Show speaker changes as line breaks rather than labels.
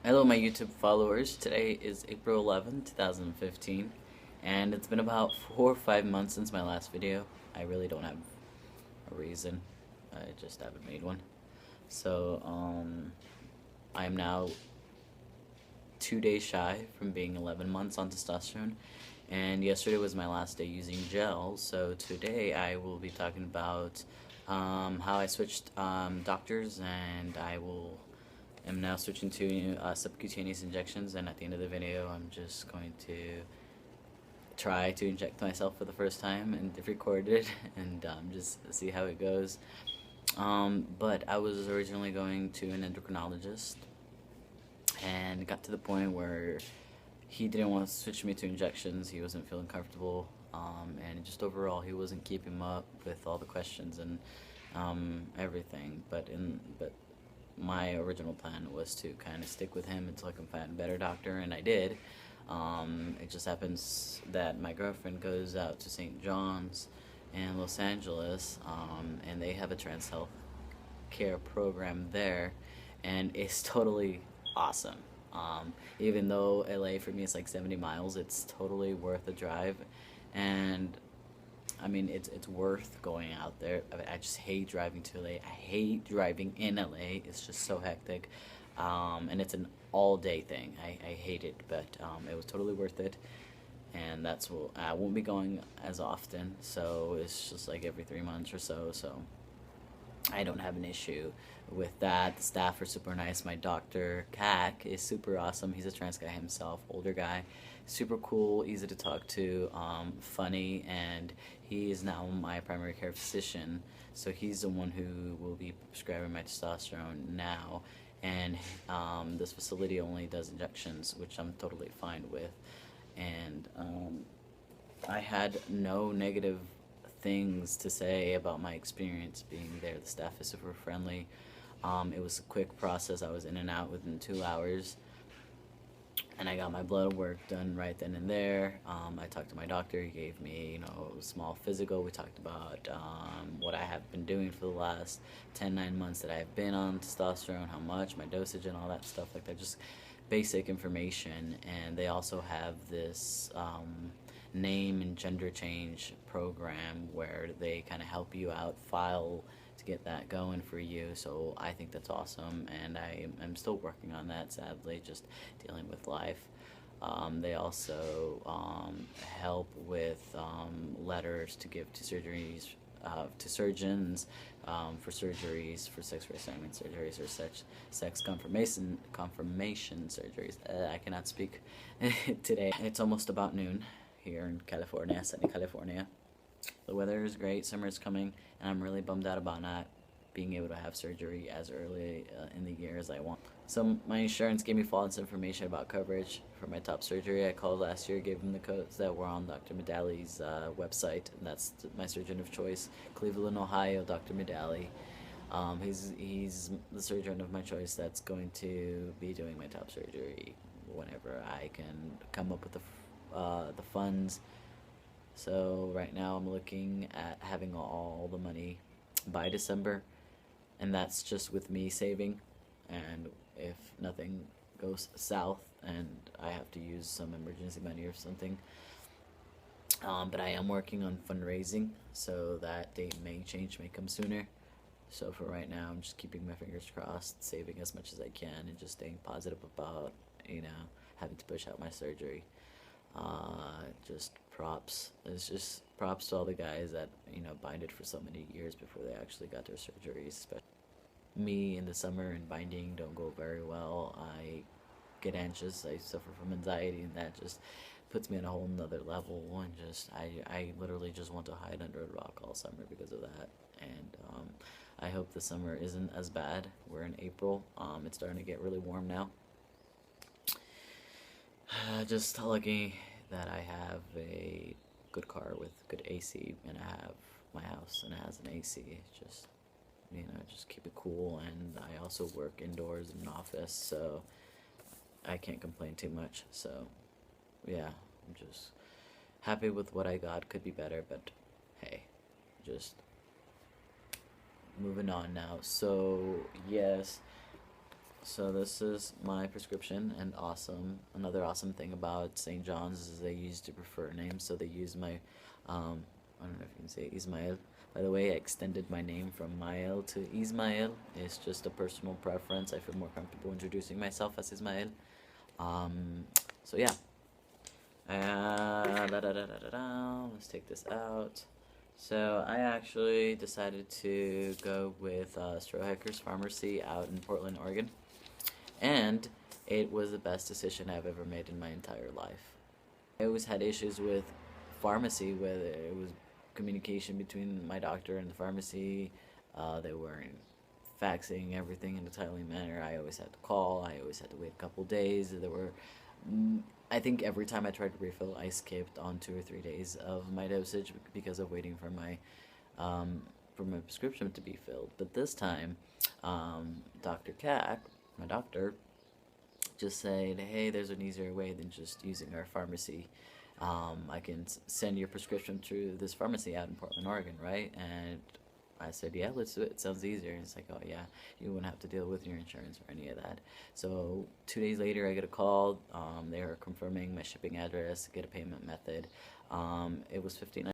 Hello, my YouTube followers. Today is April 11, 2015, and it's been about 4 or 5 months since my last video. I really don't have a reason. I just haven't made one. So, I am now 2 days shy from being 11 months on testosterone, and yesterday was my last day using gel. So today I will be talking about how I switched doctors, and am now switching to subcutaneous injections. And at the end of the video, I'm just going to try to inject myself for the first time and record it and just see how it goes. But I was originally going to an endocrinologist, and it got to the point where he didn't want to switch me to injections. He wasn't feeling comfortable, and just overall he wasn't keeping up with all the questions and everything. But my original plan was to kind of stick with him until I can find a better doctor, and I did. It just happens that my girlfriend goes out to St. John's in Los Angeles, and they have a trans health care program there, and it's totally awesome. Even though LA for me is like 70 miles, it's totally worth the drive, and I mean, it's worth going out there. I just hate driving to LA. I hate driving in LA. It's just so hectic, and it's an all-day thing. I hate it, but it was totally worth it, and that's what I won't be going as often. So it's just like every 3 months or so. So I don't have an issue with that. The staff are super nice. My doctor, Kak, is super awesome. He's a trans guy himself, older guy, super cool, easy to talk to, funny, and he is now my primary care physician. So he's the one who will be prescribing my testosterone now. And this facility only does injections, which I'm totally fine with. And I had no negative things to say about my experience being there. The staff is super friendly. It was a quick process. I was in and out within 2 hours, and I got my blood work done right then and there. I talked to my doctor. He gave me, a small physical. We talked about what I have been doing for the last 9 months that I've been on testosterone, how much, my dosage, and all that stuff like that. Just basic information. And they also have this name and gender change program where they kind of help you out, file to get that going for you. So I think that's awesome, and I'm still working on that, sadly, just dealing with life. They also help with letters to give to surgeries, to surgeons, for surgeries, for sex reassignment surgeries, or sex confirmation surgeries. I cannot speak today. It's almost about noon here in California, sunny California. The weather is great, summer is coming, and I'm really bummed out about not being able to have surgery as early in the year as I want. So my insurance gave me false information about coverage for my top surgery. I called last year, gave them the codes that were on Dr. Medali's website, and that's my surgeon of choice, Cleveland, Ohio, Dr. Medali. He's the surgeon of my choice that's going to be doing my top surgery whenever I can come up with the funds. So right now I'm looking at having all the money by December, and that's just with me saving. And if nothing goes south and I have to use some emergency money or something, but I am working on fundraising, so that date may change, may come sooner. So for right now, I'm just keeping my fingers crossed, saving as much as I can, and just staying positive about having to push out my surgery. Just props. It's just props to all the guys that binded for so many years before they actually got their surgeries. Especially me in the summer, and binding don't go very well. I get anxious. I suffer from anxiety, and that just puts me on a whole nother level. And just I literally just want to hide under a rock all summer because of that. And I hope the summer isn't as bad. We're in April. It's starting to get really warm now. Just lucky that I have a good car with good AC, and I have my house and it has an AC. Just just keep it cool. And I also work indoors in an office, so I can't complain too much. So yeah, I'm just happy with what I got. Could be better, but hey, just moving on now. So yes, So this is my prescription, and another awesome thing about St. John's is they used to prefer names, so they use my, I don't know if you can say Ismael. By the way, I extended my name from Mael to Ismael. It's just a personal preference. I feel more comfortable introducing myself as Ismael. So yeah. Let's take this out. So I actually decided to go with Strohecker's Pharmacy out in Portland, Oregon. And it was the best decision I've ever made in my entire life. I always had issues with pharmacy, whether it was communication between my doctor and the pharmacy. They weren't faxing everything in a timely manner. I always had to call. I always had to wait a couple days. I think every time I tried to refill, I skipped on 2 or 3 days of my dosage because of waiting for my prescription to be filled. But this time, Dr. Cack, my doctor, just said, hey, there's an easier way than just using our pharmacy. I can send your prescription to this pharmacy out in Portland, Oregon, right? And I said, yeah, let's do it. It sounds easier. And it's like, oh, yeah, you wouldn't have to deal with your insurance or any of that. So 2 days later, I get a call. They were confirming my shipping address, get a payment method. It was $59.